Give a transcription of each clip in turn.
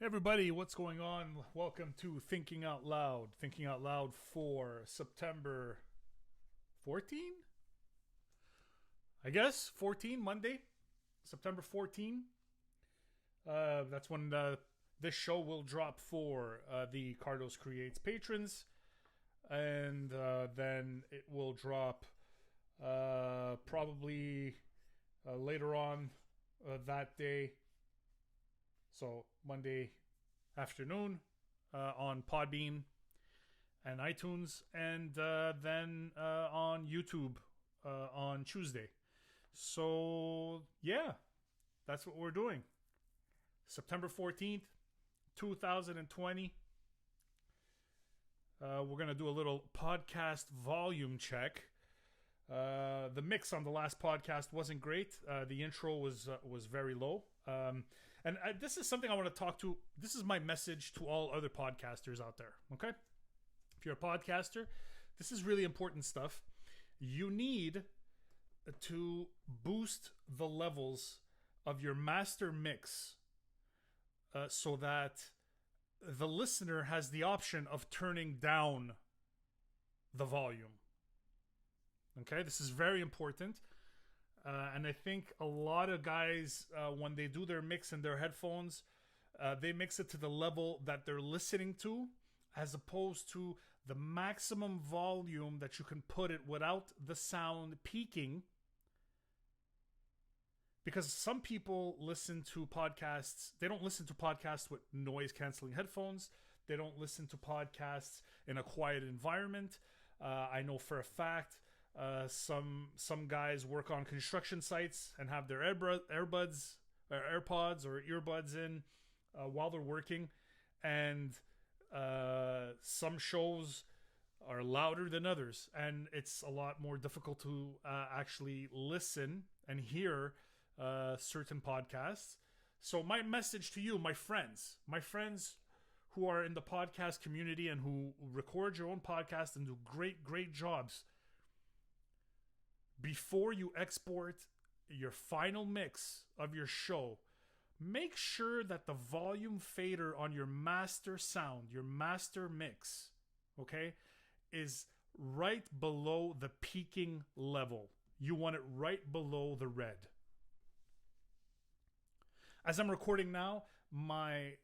Hey everybody, what's going on? Welcome to Thinking Out Loud. Thinking Out Loud for September 14? I guess 14, Monday, September 14. That's when this show will drop for the Cardos Creates patrons. And then it will drop probably later on that day. So Monday afternoon on Podbean and iTunes, and then on YouTube on Tuesday. So yeah, that's what we're doing. September 14th, 2020. We're gonna do a little podcast volume check. The mix on the last podcast wasn't great. The intro was very low. And this is something I want to talk to. This is my message to all other podcasters out there. Okay, if you're a podcaster, this is really important stuff. You need to boost the levels of your master mix so that the listener has the option of turning down the volume. Okay, this is very important. And I think a lot of guys, when they do their mix in their headphones, they mix it to the level that they're listening to, as opposed to the maximum volume that you can put it without the sound peaking. Because some people listen to podcasts, they don't listen to podcasts with noise canceling headphones. They don't listen to podcasts in a quiet environment. I know for a fact some guys work on construction sites and have their AirPods or earbuds in while they're working, and some shows are louder than others, and it's a lot more difficult to actually listen and hear certain podcasts. So my message to you, my friends who are in the podcast community and who record your own podcast and do great jobs, before you export your final mix of your show, make sure that the volume fader on your master sound, your master mix, okay, is right below the peaking level. You want it right below the red. As I'm recording now, my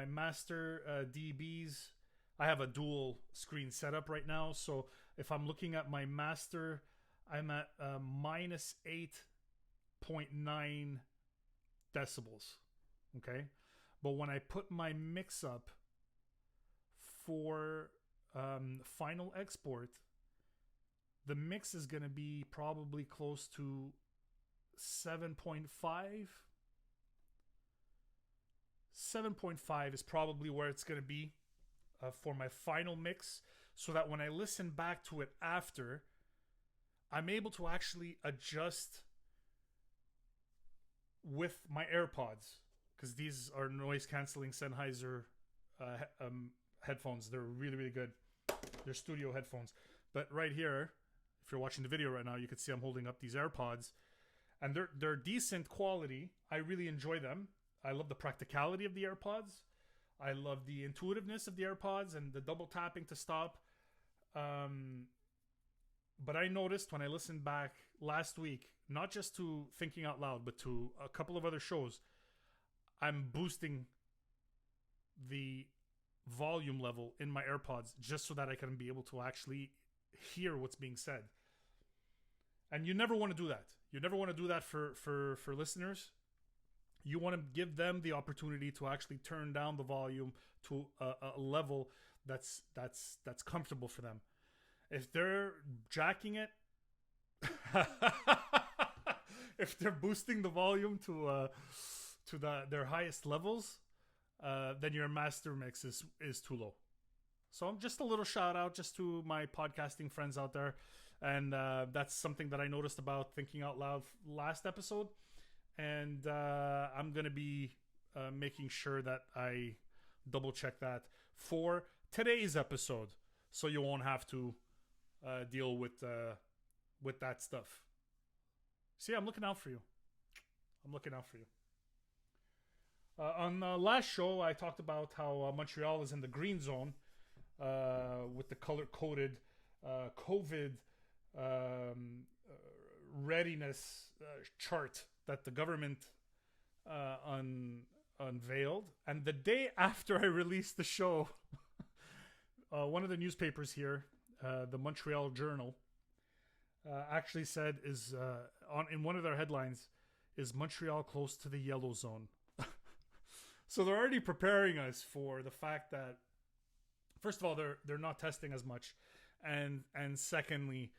master DBs, I have a dual screen setup right now. So if I'm looking at my master, I'm at minus 8.9 decibels. Okay. But when I put my mix up for final export, the mix is going to be probably close to 7.5. 7.5 is probably where it's going to be for my final mix, so that when I listen back to it after, I'm able to actually adjust with my AirPods, because these are noise canceling Sennheiser headphones. They're really good. They're studio headphones. But right here, if you're watching the video right now, you can see I'm holding up these AirPods, and they're decent quality. I really enjoy them. I love the practicality of the AirPods. I love the intuitiveness of the AirPods and the double tapping to stop. But I noticed when I listened back last week, not just to Thinking Out Loud, but to a couple of other shows, I'm boosting the volume level in my AirPods just so that I can be able to actually hear what's being said. And you never want to do that. You never want to do that for listeners. You want to give them the opportunity to actually turn down the volume to a level that's comfortable for them. If they're jacking it, if they're boosting the volume to their highest levels, then your master mix is too low. So just a little shout out just to my podcasting friends out there, and that's something that I noticed about Thinking Out Loud last episode. And I'm going to be making sure that I double check that for today's episode, so you won't have to deal with that stuff. See, I'm looking out for you. On the last show, I talked about how Montreal is in the green zone with the color-coded COVID um, readiness chart that the government unveiled. And the day after I released the show, one of the newspapers here, the Montreal Journal, actually said in one of their headlines, is Montreal close to the yellow zone? So they're already preparing us for the fact that, first of all, they're not testing as much, and secondly,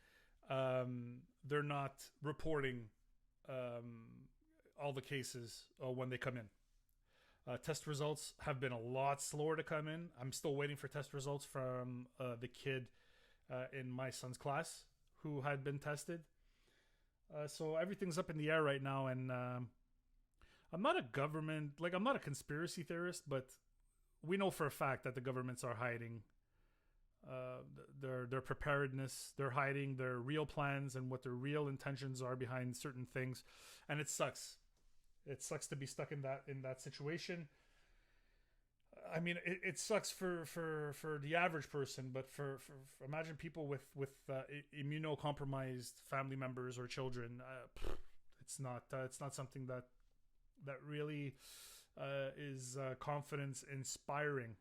they're not reporting all the cases when they come in. Test results have been a lot slower to come in. I'm still waiting for test results from the kid in my son's class who had been tested. So everything's up in the air right now, and I'm not a conspiracy theorist, but we know for a fact that the governments are hiding their preparedness. They're hiding their real plans and what their real intentions are behind certain things, and it sucks. It sucks to be stuck in that situation. I mean, it sucks for the average person, but for imagine people with immunocompromised family members or children. It's not something that really is confidence inspiring.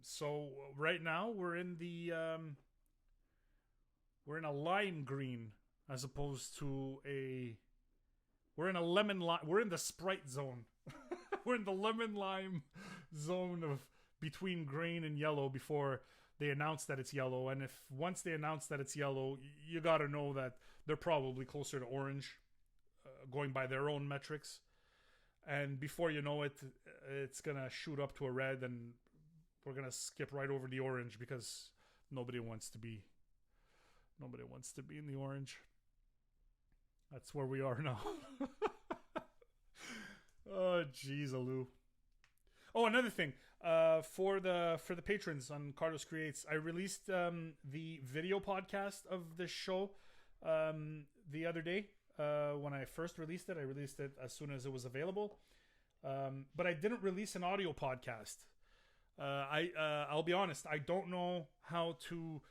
So right now we're in a lime green as opposed to we're in a lemon lime. We're in the Sprite zone. We're in the lemon lime zone of between green and yellow before they announce that it's yellow. And once they announce that it's yellow, you got to know that they're probably closer to orange, going by their own metrics. And before you know it, it's going to shoot up to a red, and we're going to skip right over the orange because nobody wants to be in the orange. That's where we are now. Oh, jeez, Alou. Oh, another thing. For the patrons on Carlos Creates, I released the video podcast of this show the other day. When I first released it, I released it as soon as it was available. But I didn't release an audio podcast. I'll be honest, I don't know how to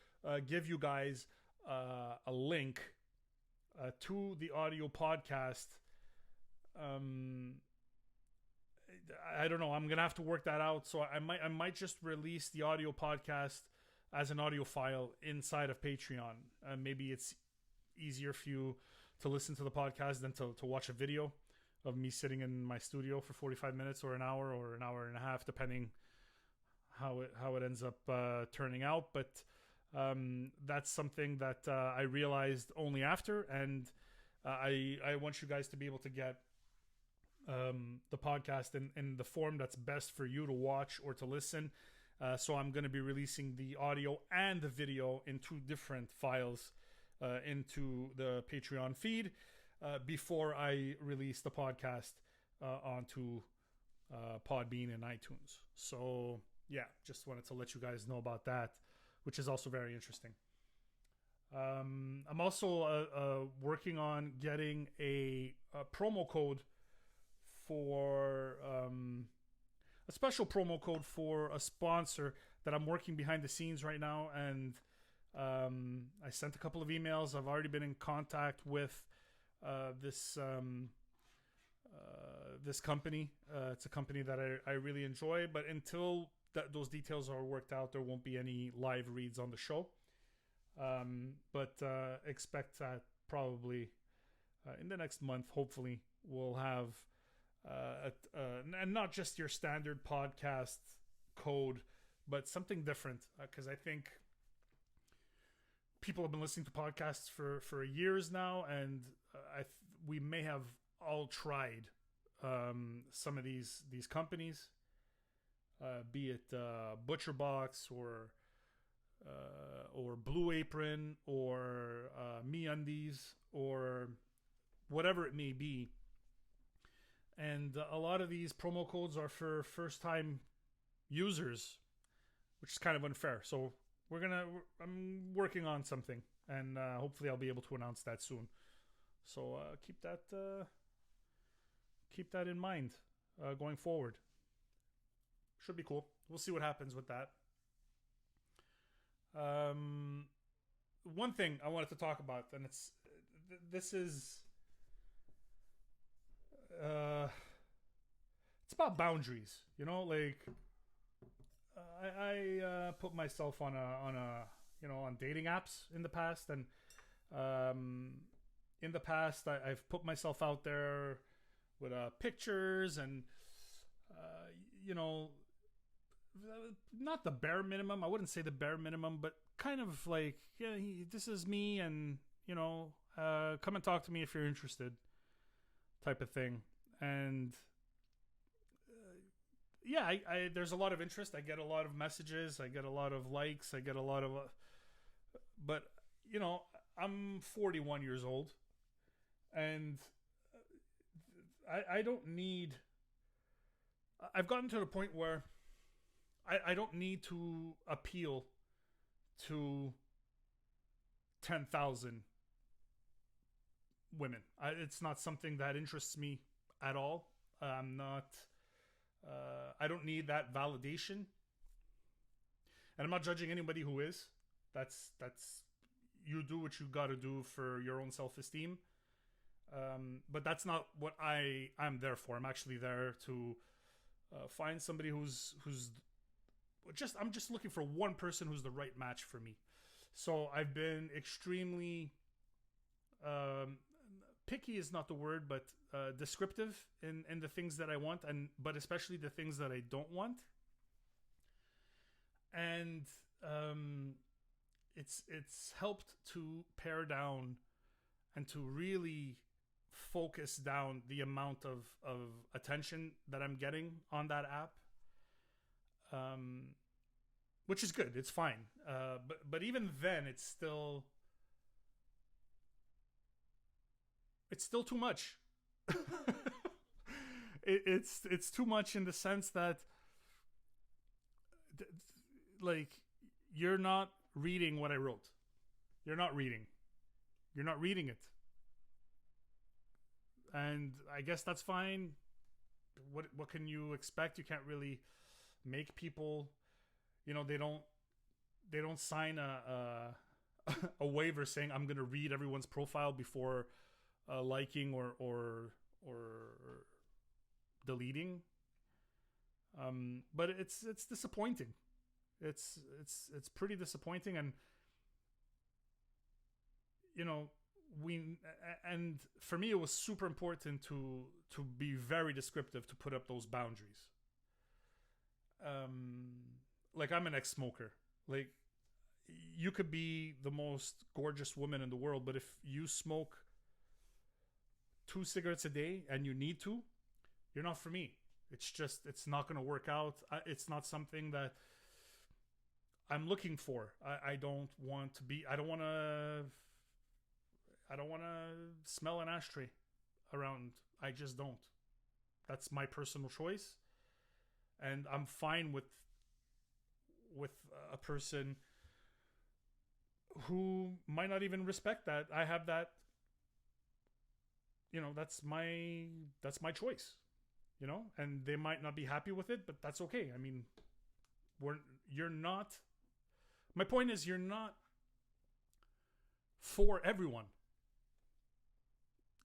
give you guys a link to the audio podcast. I don't know. I'm gonna have to work that out. So I might just release the audio podcast as an audio file inside of Patreon. Maybe it's easier for you to listen to the podcast than to watch a video of me sitting in my studio for 45 minutes or an hour and a half, depending how it ends up turning out. But that's something that I realized only after, and I want you guys to be able to get the podcast in the form that's best for you to watch or to listen. So I'm going to be releasing the audio and the video in two different files into the Patreon feed before I release the podcast onto Podbean and iTunes. So yeah, just wanted to let you guys know about that, which is also very interesting. I'm also working on getting a promo code for a special promo code for a sponsor that I'm working behind the scenes right now, and I sent a couple of emails. I've already been in contact with this company. It's a company that I really enjoy, but until those details are worked out, there won't be any live reads on the show. But expect that probably in the next month, hopefully, we'll have and not just your standard podcast code, but something different, because I think people have been listening to podcasts for years now, and we may have all tried some of these companies, be it ButcherBox or Blue Apron or MeUndies or whatever it may be. And a lot of these promo codes are for first-time users, which is kind of unfair. So I'm working on something, and hopefully I'll be able to announce that soon. So keep keep that in mind going forward. Should be cool. We'll see what happens with that. One thing I wanted to talk about, and this is it's about boundaries. Like I put myself on on dating apps in the past, and in the past I've put myself out there with pictures and not the bare minimum. I wouldn't say the bare minimum, but kind of like, yeah, this is me, and come and talk to me if you're interested, type of thing. And yeah, I there's a lot of interest. I get a lot of messages. I get a lot of likes. I get a lot of, but I'm 41 years old, and I don't need. I've gotten to the point where I don't need to appeal to 10,000 women. It's not something that interests me at all. I'm not. I don't need that validation, and I'm not judging anybody who is. That's you do what you got to do for your own self-esteem. But that's not what I'm there for. I'm actually there to find somebody who's I'm just looking for one person who's the right match for me. So I've been extremely picky is not the word, but descriptive in the things that I want, but especially the things that I don't want. And it's helped to pare down and to really focus down the amount of attention that I'm getting on that app. Which is good. It's fine. But even then, it's still too much. It's too much in the sense that like you're not reading what I wrote. You're not reading it. And I guess that's fine. What can you expect? You can't really make people, they don't sign a waiver saying I'm going to read everyone's profile before liking or deleting. But it's disappointing. It's pretty disappointing, and and for me it was super important to be very descriptive, to put up those boundaries. Like, I'm an ex-smoker. Like, you could be the most gorgeous woman in the world, but if you smoke 2 cigarettes a day and you need to, you're not for me. It's not going to work out. It's not something that I'm looking for. I don't want to smell an ashtray around. I just don't. That's my personal choice. And I'm fine with a person who might not even respect that. I have that, that's my choice, and they might not be happy with it, but that's okay. I mean, my point is, you're not for everyone.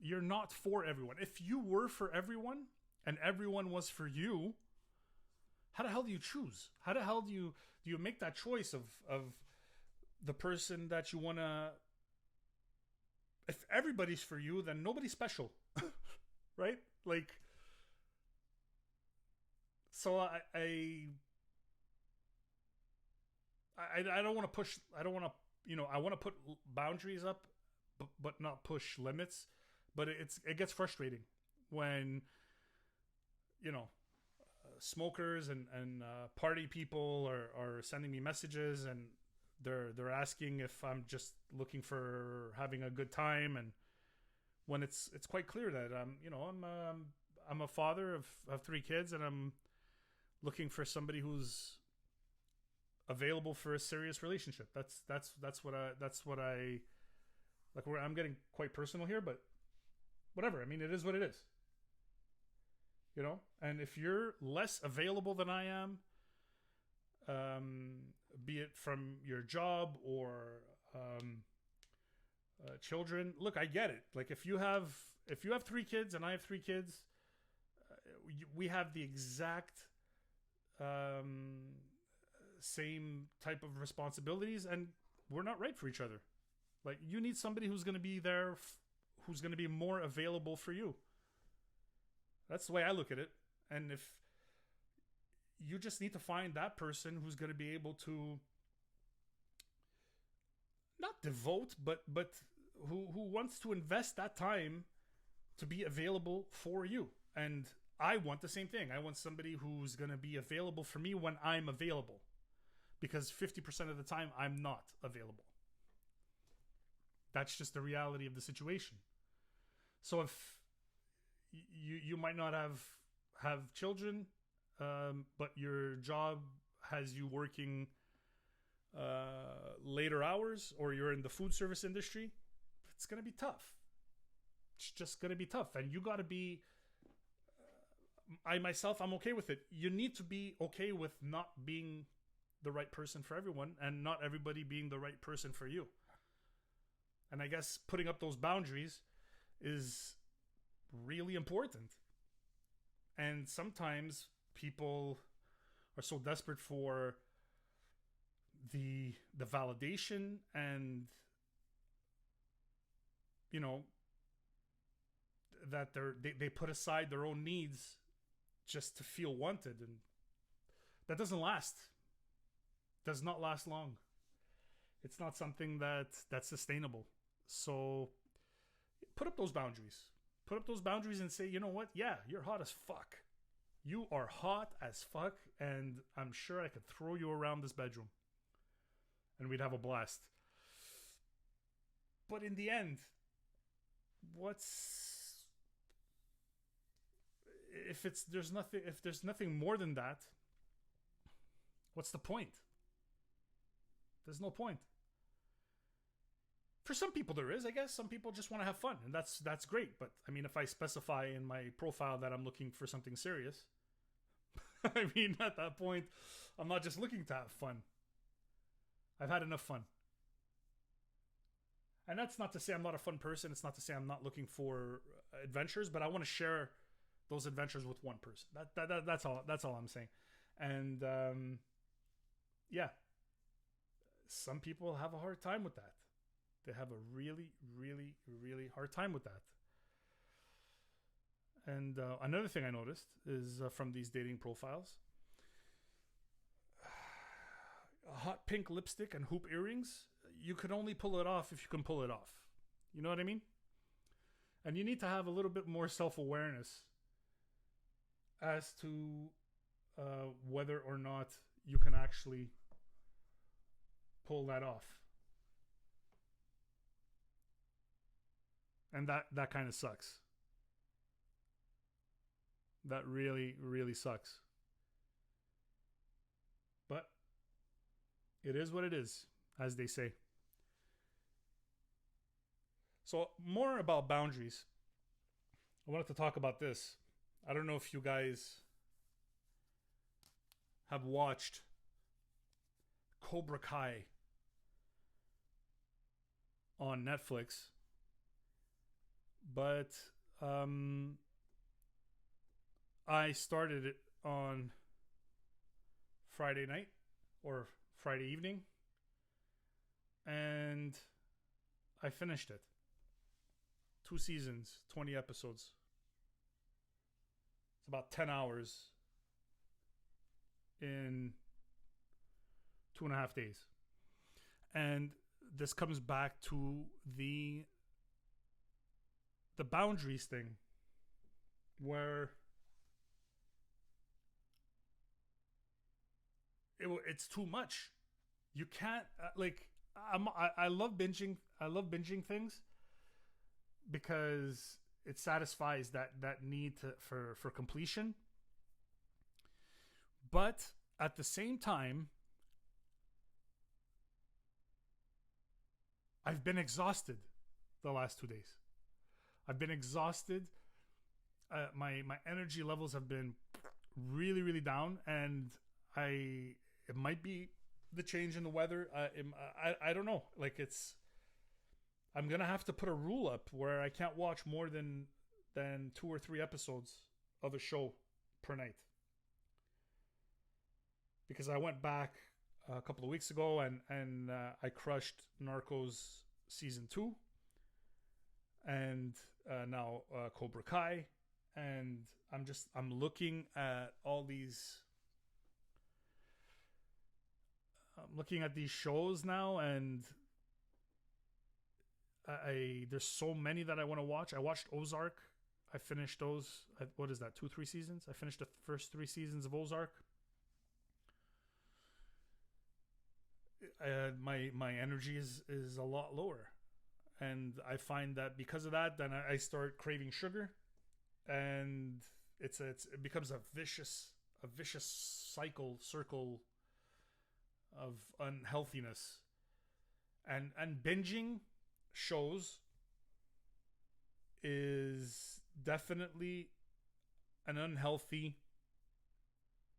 You're not for everyone. If you were for everyone and everyone was for you, how the hell do you choose? How the hell do you make that choice of the person that you want to... If everybody's for you, then nobody's special. Right? Like, so I don't want to push... I don't want to... I want to put boundaries up, but not push limits. But it gets frustrating when, smokers and party people are sending me messages, and they're asking if I'm just looking for having a good time, and when it's quite clear that I'm a father of 3 kids, and I'm looking for somebody who's available for a serious relationship. That's what I like. I'm getting quite personal here, but whatever. I mean, it is what it is. you know. And if you're less available than I am, um, be it from your job or children, look, I get it. Like if you have 3 kids and I have 3 kids, we have the exact um, same type of responsibilities, and we're not right for each other. Like you need somebody who's going to be there, who's going to be more available for you. That's the way I look at it. And if you just need to find that person who's going to be able to not devote, but who wants to invest that time to be available for you. And I want the same thing. I want somebody who's going to be available for me when I'm available, because 50% of the time I'm not available. That's just the reality of the situation. So if you might not have children, but your job has you working later hours, or you're in the food service industry, it's going to be tough. It's just going to be tough. And you got to be, I myself, I'm okay with it. You need to be okay with not being the right person for everyone, and not everybody being the right person for you. And I guess putting up those boundaries is really important. And sometimes people are so desperate for the validation, and you know, that they put aside their own needs just to feel wanted, and that doesn't last. Does not last long. It's not something that's sustainable. So put up those boundaries. Put up those boundaries and say, you know what? Yeah, you're hot as fuck. You are hot as fuck, and I'm sure I could throw you around this bedroom and we'd have a blast. But in the end, if there's nothing more than that, what's the point? There's no point. For some people there is, I guess. Some people just want to have fun, and that's great. But I mean, if I specify in my profile that I'm looking for something serious, I mean, at that point, I'm not just looking to have fun. I've had enough fun. And that's not to say I'm not a fun person. It's not to say I'm not looking for adventures, but I want to share those adventures with one person. That's all. That's all I'm saying. And yeah, some people have a hard time with that. They have a really, really, really hard time with that. And another thing I noticed is from these dating profiles, a hot pink lipstick and hoop earrings, you can only pull it off if you can pull it off. You know what I mean? And you need to have a little bit more self-awareness as to whether or not you can actually pull that off. And that kind of sucks. That really, really sucks. But it is what it is, as they say. So more about boundaries. I wanted to talk about this. I don't know if you guys have watched Cobra Kai on Netflix, but I started it on Friday night or Friday evening, and I finished it. 2 seasons, 20 episodes. It's about 10 hours in 2.5 days. And this comes back to the boundaries thing, where it's too much. You can't I love binging. I love binging things because it satisfies that need for completion. But at the same time, I've been exhausted the last 2 days. I've been exhausted. my energy levels have been really really down, and it might be the change in the weather. I don't know. Like I'm gonna have to put a rule up where I can't watch more than 2 or 3 episodes of a show per night, because I went back a couple of weeks ago and I crushed Narcos season 2, and now Cobra Kai, and I'm looking at all these. I'm looking at these shows now, and there's so many that I want to watch. I watched Ozark. I finished those. What is that? 2-3 seasons. I finished the first 3 seasons of Ozark. My energy is a lot lower, and I find that because of that, then I start craving sugar, and it becomes a vicious circle of unhealthiness, and binging shows is definitely an unhealthy.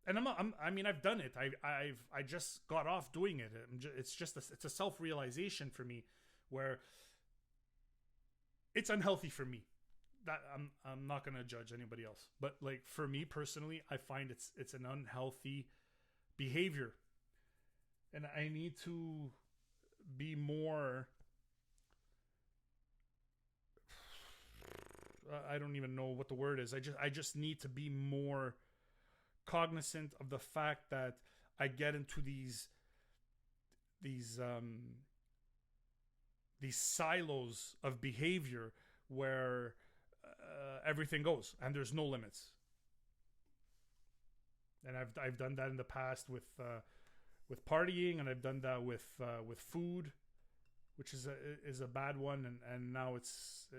And I've done it. I just got off doing it. It's a self-realization for me, where it's unhealthy for me. That I'm not gonna judge anybody else, but like for me personally, I find it's an unhealthy behavior, and I need to be more. I don't even know what the word is. I just need to be more cognizant of the fact that I get into these silos of behavior where everything goes and there's no limits. And I've done that in the past with partying, and I've done that with food, which is a bad one, and now it's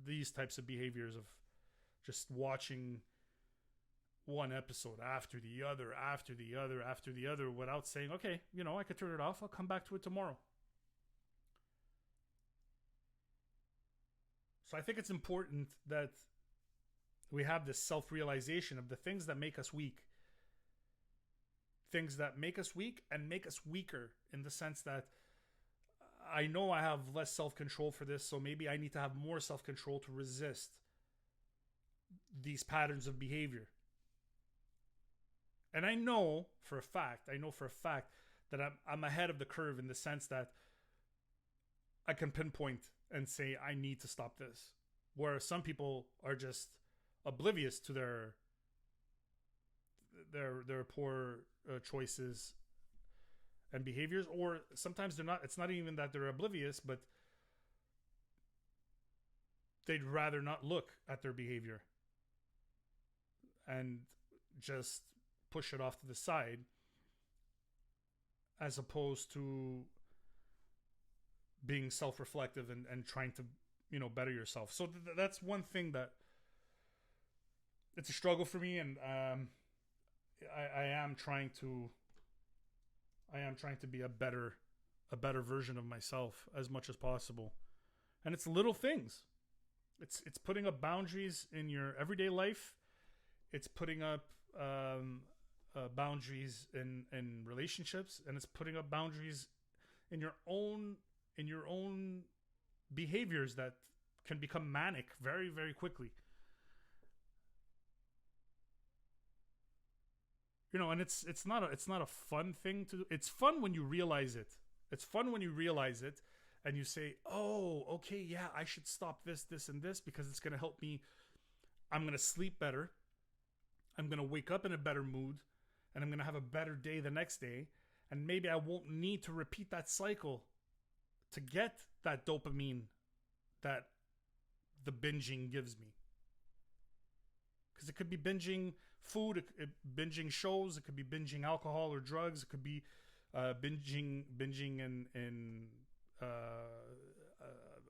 these types of behaviors of just watching one episode after the other without saying, okay, I could turn it off. I'll come back to it tomorrow. So I think it's important that we have this self-realization of the things that make us weak. Things that make us weak and make us weaker, in the sense that I know I have less self-control for this, so maybe I need to have more self-control to resist these patterns of behavior. And I know for a fact that I'm ahead of the curve, in the sense that I can pinpoint and say, I need to stop this. Where some people are just oblivious to their poor choices and behaviors, or sometimes they're not. It's not even that they're oblivious, but they'd rather not look at their behavior and just push it off to the side, as opposed to being self-reflective and trying to better yourself. So that's one thing that it's a struggle for me, and I am trying to be a better version of myself as much as possible. And it's little things. It's putting up boundaries in your everyday life. It's putting up boundaries in relationships, and it's putting up boundaries in your own behaviors that can become manic very, very quickly. And it's not a fun thing to do. It's fun when you realize it. It's fun when you realize it and you say, oh, okay, yeah, I should stop this, and this, because it's going to help me. I'm going to sleep better. I'm going to wake up in a better mood, and I'm going to have a better day the next day. And maybe I won't need to repeat that cycle to get that dopamine that the binging gives me. Because it could be binging food, binging shows, it could be binging alcohol or drugs, it could be binging in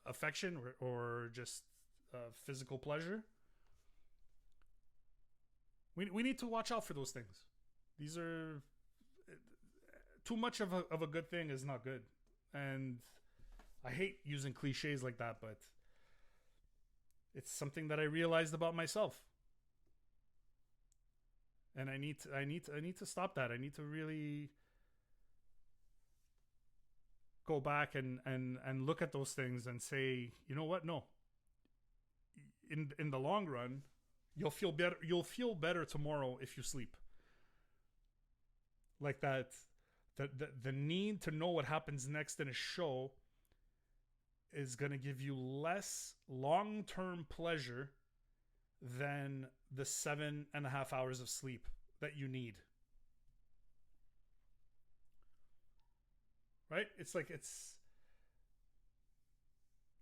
affection or just physical pleasure. We need to watch out for those things. These are too much of a good thing is not good, and I hate using cliches like that, but It's something that I realized about myself. And I need to stop that. I need to really go back and look at those things and say, you know what? No. In the long run, you'll feel better. You'll feel better tomorrow if you sleep. Like that, the need to know what happens next in a show is going to give you less long-term pleasure than the 7.5 hours of sleep that you need. Right?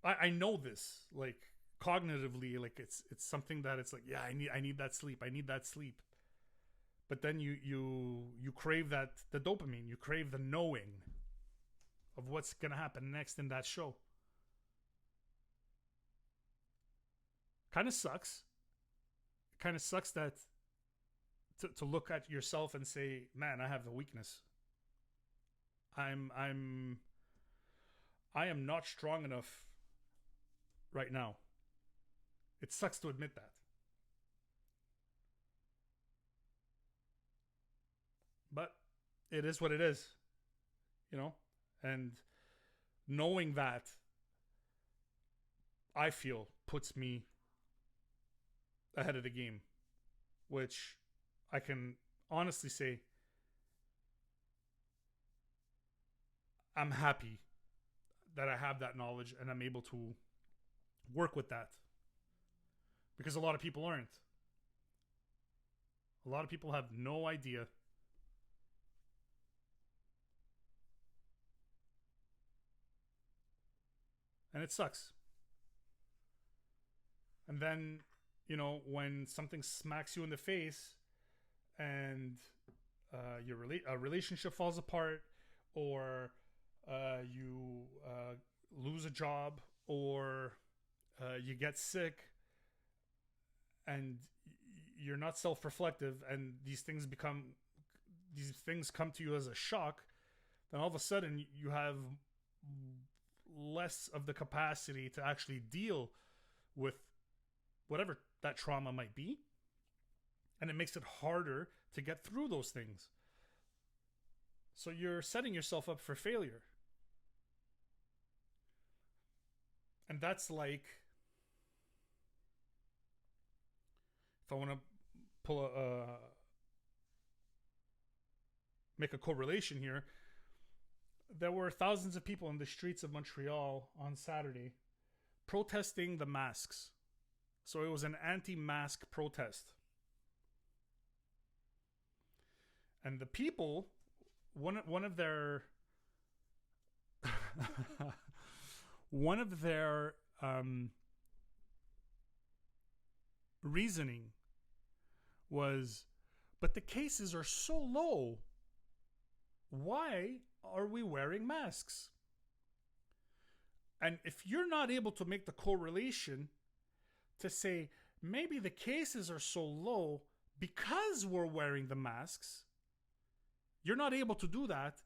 I know this, like, cognitively, like it's something that it's like, yeah, I need that sleep. I need that sleep. But then you crave that, the dopamine, you crave the knowing of what's going to happen next in that show. Kind of sucks. Kind of sucks that to look at yourself and say, man, I have a weakness. I am not strong enough right now. It sucks to admit that. But it is what it is, you know? And knowing that, I feel, puts me ahead of the game, which I can honestly say I'm happy that I have that knowledge and I'm able to work with that, because a lot of people aren't. A lot of people have no idea. And it sucks. And then, when something smacks you in the face and a relationship falls apart, or you lose a job, or you get sick, and you're not self-reflective, and these things come to you as a shock, then all of a sudden you have less of the capacity to actually deal with whatever that trauma might be, and it makes it harder to get through those things. So you're setting yourself up for failure. And that's like, if I want to pull make a correlation here, there were thousands of people in the streets of Montreal on Saturday protesting the masks. So it was an anti-mask protest. And the people, one of their one of their reasoning was, but the cases are so low. Why are we wearing masks? And if you're not able to make the correlation to say, maybe the cases are so low because we're wearing the masks, you're not able to do that,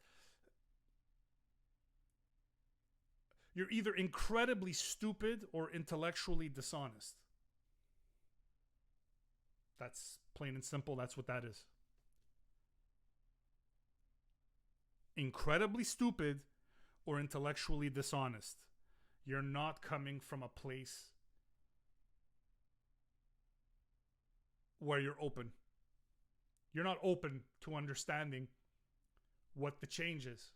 you're either incredibly stupid or intellectually dishonest. That's plain and simple. That's what that is. Incredibly stupid or intellectually dishonest. You're not coming from a place where you're open. You're not open to understanding what the change is.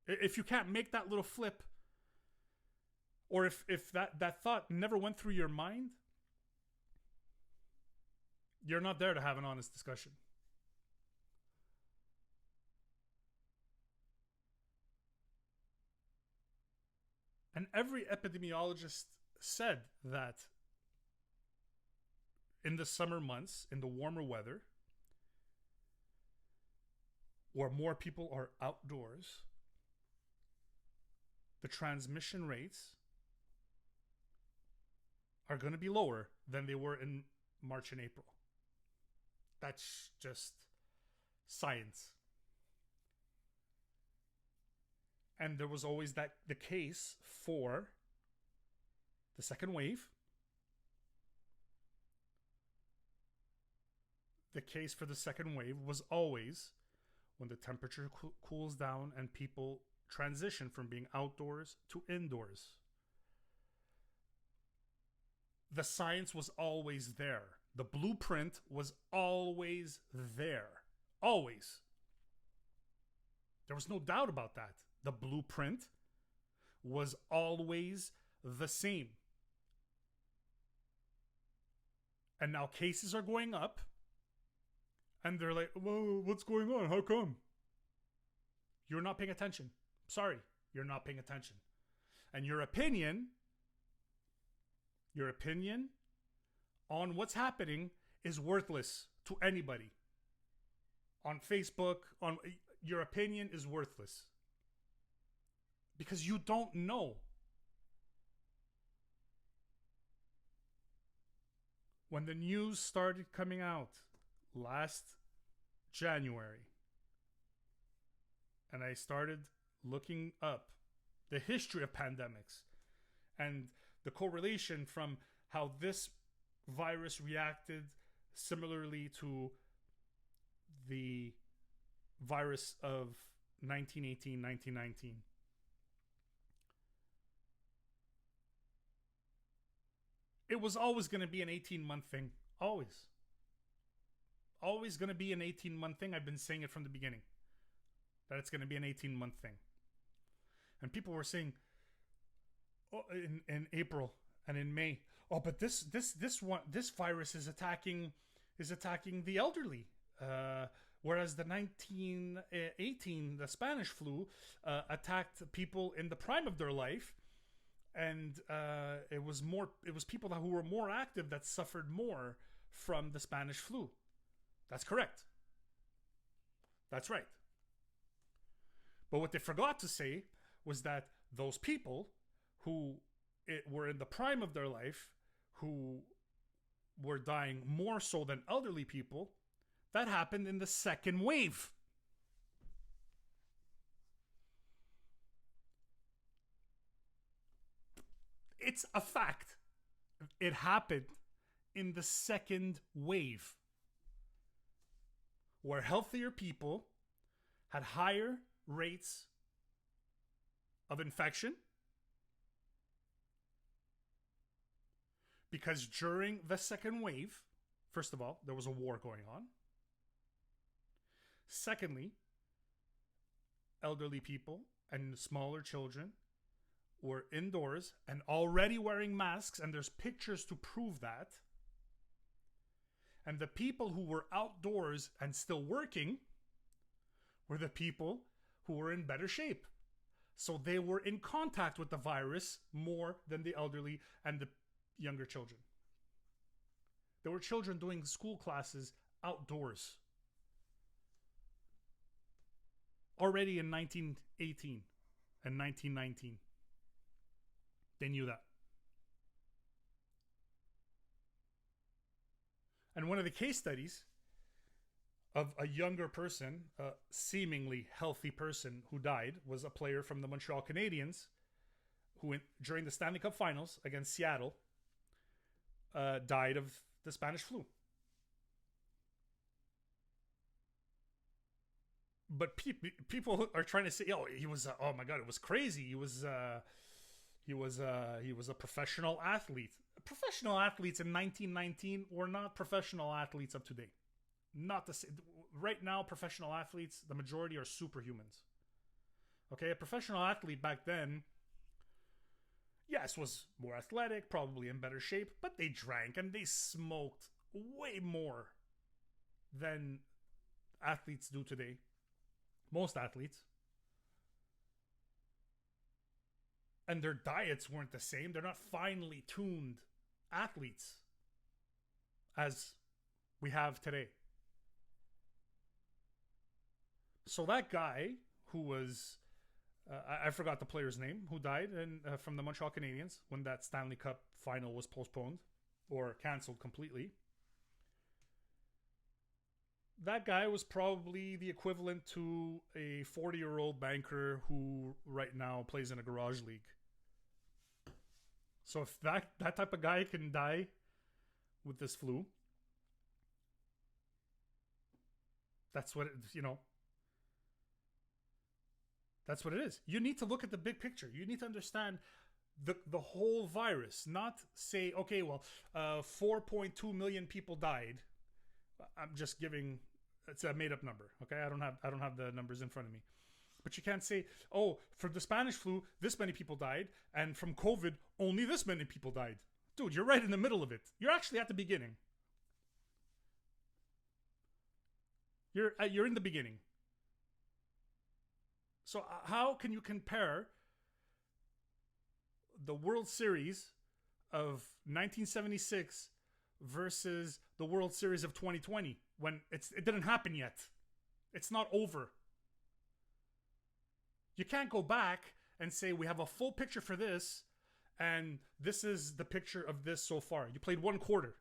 If you can't make that little flip, or if that thought never went through your mind, you're not there to have an honest discussion. And every epidemiologist said that in the summer months, in the warmer weather, where more people are outdoors, the transmission rates are going to be lower than they were in March and April. That's just science. And there was always the case for The second wave, the case for the second wave was always when the temperature cools down and people transition from being outdoors to indoors. The science was always there. The blueprint was always there. Always. There was no doubt about that. The blueprint was always the same. And now cases are going up. And they're like, whoa, what's going on? How come? You're not paying attention. Sorry, you're not paying attention. And your opinion on what's happening is worthless to anybody. On Facebook, your opinion is worthless. Because you don't know. When the news started coming out last January, and I started looking up the history of pandemics and the correlation from how this virus reacted similarly to the virus of 1918, 1919. It was always going to be an 18-month thing. Always. Always going to be an 18-month thing. I've been saying it from the beginning. That it's going to be an 18-month thing. And people were saying, in April and in May, but this virus is attacking the elderly, whereas the 1918 the Spanish flu attacked people in the prime of their life, and it was people who were more active that suffered more from the Spanish flu. That's correct. That's right. But what they forgot to say was that those people who were in the prime of their life, who were dying more so than elderly people, that happened in the second wave. It's a fact. It happened in the second wave, where healthier people had higher rates of infection, because during the second wave, first of all, there was a war going on. Secondly, elderly people and smaller children were indoors and already wearing masks, and there's pictures to prove that. And the people who were outdoors and still working were the people who were in better shape. So they were in contact with the virus more than the elderly and the younger children. There were children doing school classes outdoors already in 1918 and 1919. They knew that. And one of the case studies of a younger person, a seemingly healthy person who died, was a player from the Montreal Canadiens who, during the Stanley Cup Finals against Seattle, died of the Spanish flu. But people are trying to say, "Oh, he was. Oh my God, it was crazy. He was a professional athlete." Professional athletes in 1919 were not professional athletes of today. Not the same. Right now, professional athletes, the majority are superhumans. Okay, a professional athlete back then, yes, was more athletic, probably in better shape, but they drank and they smoked way more than athletes do today. Most athletes. And their diets weren't the same. They're not finely tuned athletes as we have today. So that guy who was, I forgot the player's name, who died from the Montreal Canadiens when that Stanley Cup final was postponed or canceled completely. That guy was probably the equivalent to a 40-year-old banker who right now plays in a garage league. So if that type of guy can die with this flu, that's what that's what it is. You need to look at the big picture. You need to understand the whole virus, not say, okay, well, 4.2 million people died. I'm just giving, it's a made up number. Okay, I don't have the numbers in front of me. But you can't say, oh, from the Spanish flu, this many people died, and from COVID, only this many people died. Dude, you're right in the middle of it. You're actually at the beginning. You're in the beginning. So how can you compare the World Series of 1976 versus the World Series of 2020 when it didn't happen yet? It's not over. You can't go back and say we have a full picture for this and this is the picture of this so far. You played one quarter.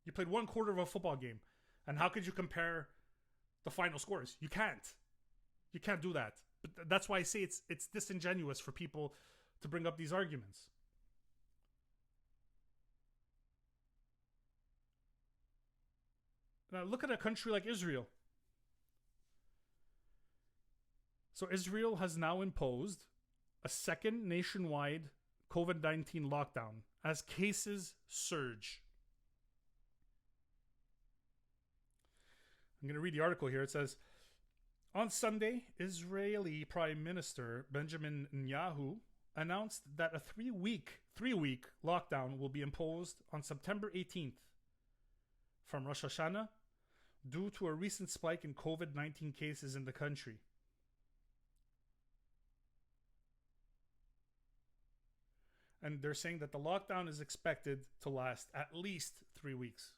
You played one quarter of a football game. And how could you compare the final scores? You can't. You can't do that. But that's why I say it's disingenuous for people to bring up these arguments. Now look at a country like Israel. So Israel has now imposed a second nationwide COVID-19 lockdown as cases surge. I'm going to read the article here. It says, on Sunday, Israeli Prime Minister Benjamin Netanyahu announced that a three-week lockdown will be imposed on September 18th from Rosh Hashanah due to a recent spike in COVID-19 cases in the country. And they're saying that the lockdown is expected to last at least 3 weeks.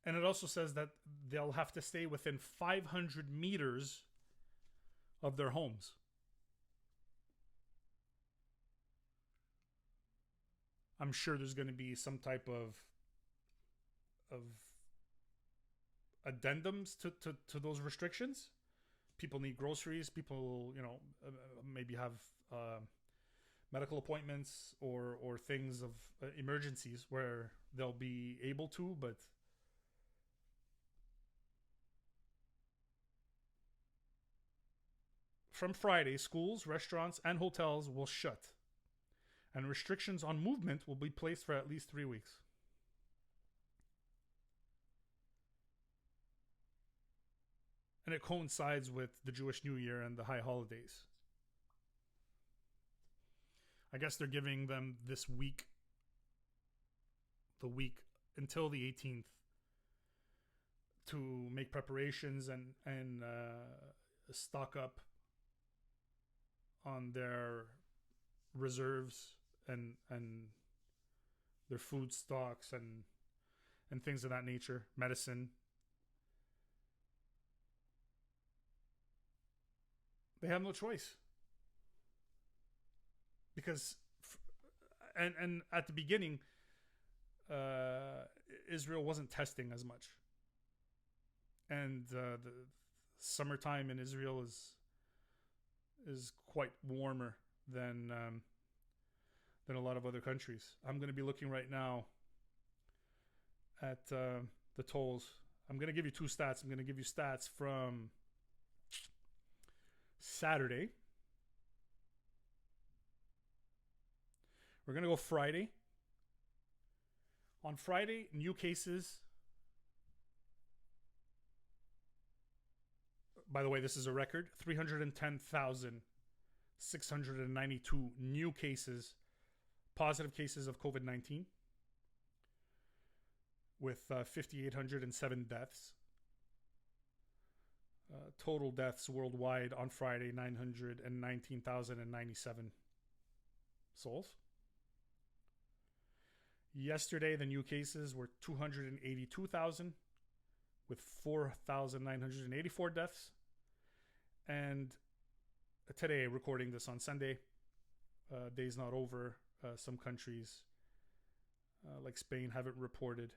And it also says that they'll have to stay within 500 meters of their homes. I'm sure there's going to be some type of addendums to those restrictions. People need groceries. People, maybe have medical appointments or things of emergencies where they'll be able to, but from Friday, schools, restaurants, and hotels will shut, and restrictions on movement will be placed for at least 3 weeks. And it coincides with the Jewish New Year and the high holidays. I guess they're giving them this week, the week until the 18th, to make preparations and stock up on their reserves and their food stocks and things of that nature, medicine. They have no choice. Because and at the beginning, Israel wasn't testing as much. And the summertime in Israel is quite warmer than a lot of other countries. I'm going to be looking right now at the tolls. I'm going to give you two stats. I'm going to give you stats from Saturday. We're going to go Friday. On Friday, new cases. By the way, this is a record. 310,692 new cases, positive cases of COVID-19, with 5,807 deaths. Total deaths worldwide on Friday, 919,097 souls. Yesterday, the new cases were 282,000 with 4,984 deaths. And today, recording this on Sunday, day's not over. Some countries, like Spain, haven't reported.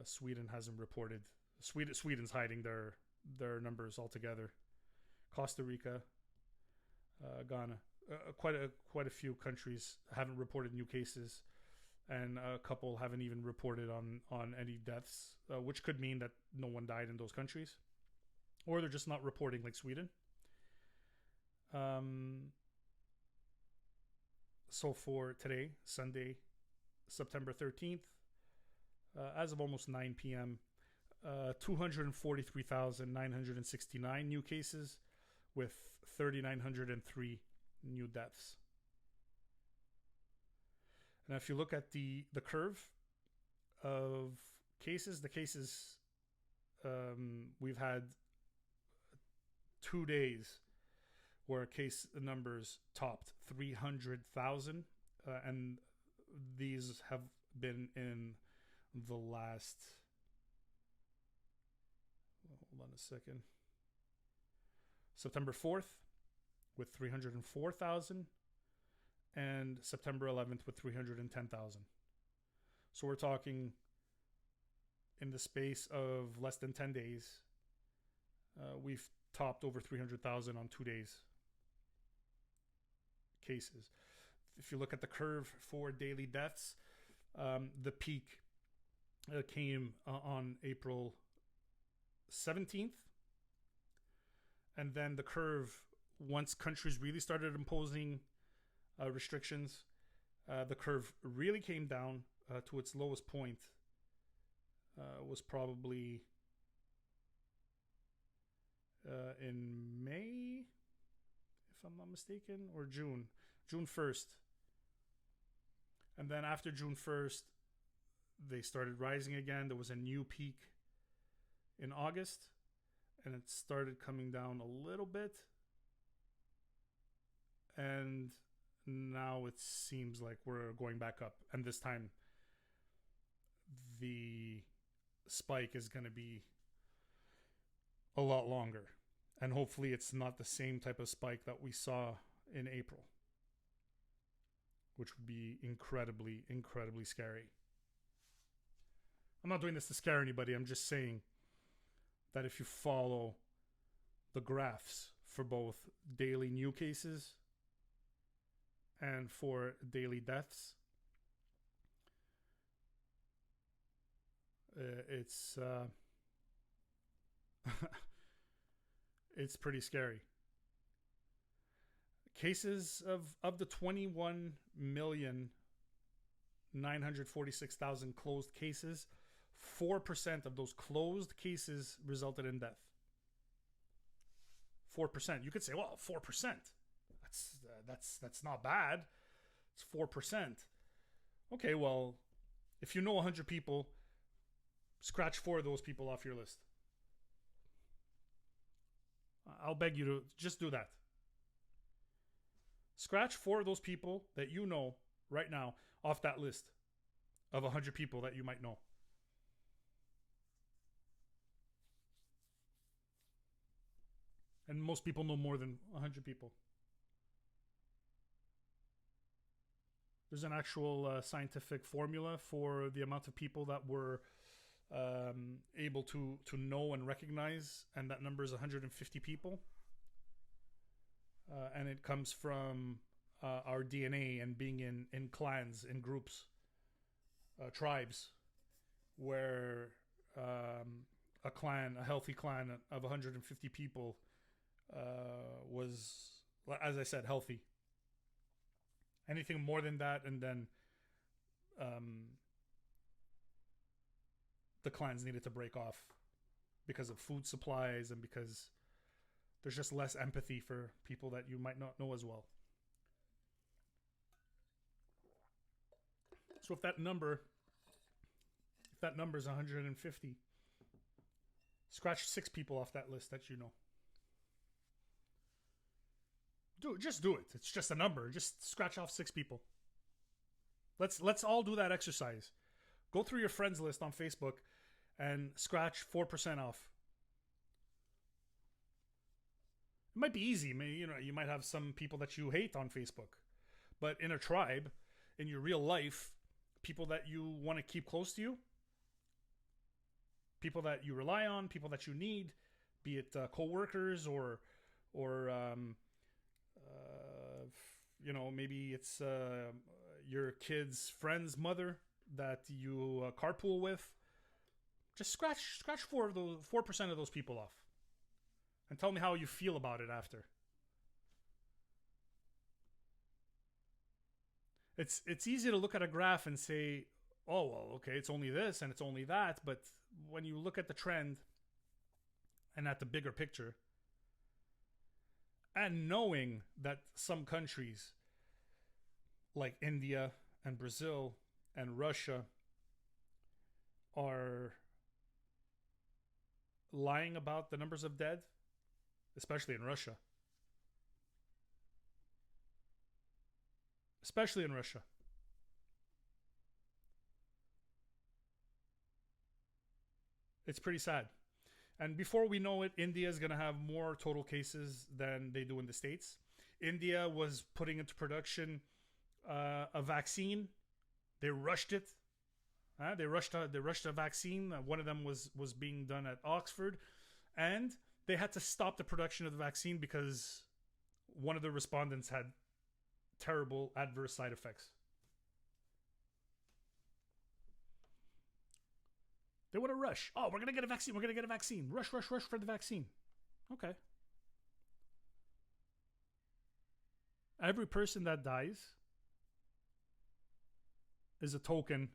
Sweden hasn't reported. Sweden's hiding their numbers altogether. Costa Rica, Ghana, quite a few countries haven't reported new cases, and a couple haven't even reported on any deaths, which could mean that no one died in those countries, or they're just not reporting like Sweden. So for today, Sunday, September 13th, as of almost 9 p.m., 243,969 new cases with 3,903 new deaths. And if you look at the curve of cases, we've had 2 days where case numbers topped 300,000, and these have been in the last, hold on a second, September 4th with 304,000 and September 11th with 310,000. So we're talking in the space of less than 10 days, we've topped over 300,000 on 2 days cases. If you look at the curve for daily deaths, the peak came on April 17th, and then the curve, once countries really started imposing restrictions, the curve really came down to its lowest point, was probably in May, if I'm not mistaken, or June 1st. And then after June 1st, they started rising again. There was a new peak in August, and it started coming down a little bit. And now it seems like we're going back up. And this time, the spike is going to be a lot longer. And hopefully it's not the same type of spike that we saw in April, which would be incredibly, incredibly scary. I'm not doing this to scare anybody. I'm just saying that if you follow the graphs for both daily new cases and for daily deaths, it's it's pretty scary. Cases of the 21,946,000 closed cases, 4% of those closed cases resulted in death. 4%. You could say, well, 4%. That's not bad. It's 4%. Okay, well, if you know 100 people, scratch 4 of those people off your list. I'll beg you to just do that. Scratch 4 of those people that you know right now off that list of 100 people that you might know. And most people know more than 100 people. There's an actual scientific formula for the amount of people that were able to know and recognize, and that number is 150 people. And it comes from our DNA and being in clans, in groups, tribes, where a healthy clan of 150 people was, as I said, healthy. Anything more than that, and then the clans needed to break off because of food supplies and because there's just less empathy for people that you might not know as well. So if that number is 150, scratch 6 people off that list that you know. Just do it. It's just a number. Just scratch off 6 people. Let's all do that exercise. Go through your friends list on Facebook and scratch 4% off. It might be easy. You might have some people that you hate on Facebook, but in a tribe, in your real life, people that you want to keep close to you, people that you rely on, people that you need, be it co-workers or maybe it's your kid's friend's mother that you carpool with. Just scratch 4% of those people off, and tell me how you feel about it after. It's easy to look at a graph and say, oh well, okay, it's only this and it's only that, but when you look at the trend and at the bigger picture, and knowing that some countries like India and Brazil and Russia are lying about the numbers of dead, especially in Russia. Especially in Russia. It's pretty sad. And before we know it, India is going to have more total cases than they do in the States. India was putting into production a vaccine. They rushed it. They rushed a vaccine. One of them was being done at Oxford. And they had to stop the production of the vaccine because one of the respondents had terrible adverse side effects. They want to rush. Oh, we're going to get a vaccine. We're going to get a vaccine. Rush for the vaccine. Okay. Every person that dies is a token,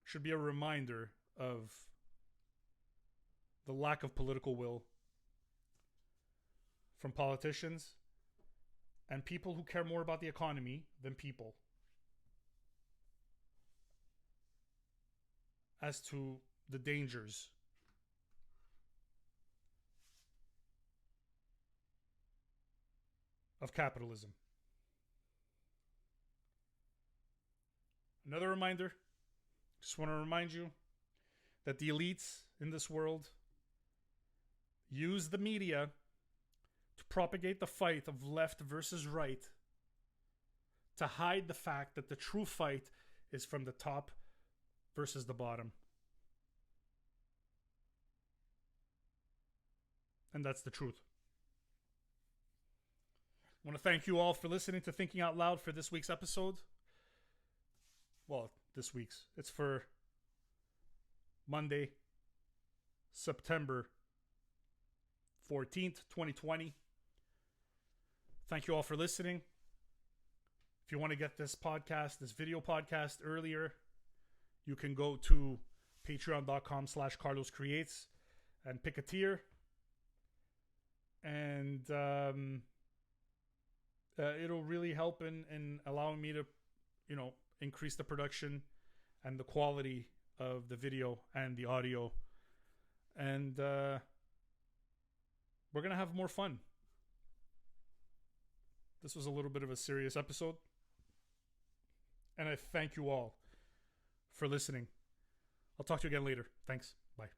should be a reminder of the lack of political will from politicians and people who care more about the economy than people as to the dangers of capitalism. Another reminder, just want to remind you that the elites in this world use the media to propagate the fight of left versus right, to hide the fact that the true fight is from the top versus the bottom. And that's the truth. I want to thank you all for listening to Thinking Out Loud for this week's episode. Well, this week's. It's for Monday, September 14th, 2020. Thank you all for listening. If you want to get this podcast, this video podcast earlier, you can go to patreon.com/CarlosCreates and pick a tier. And it'll really help in allowing me to, increase the production and the quality of the video and the audio. And we're going to have more fun. This was a little bit of a serious episode. And I thank you all for listening. I'll talk to you again later. Thanks. Bye.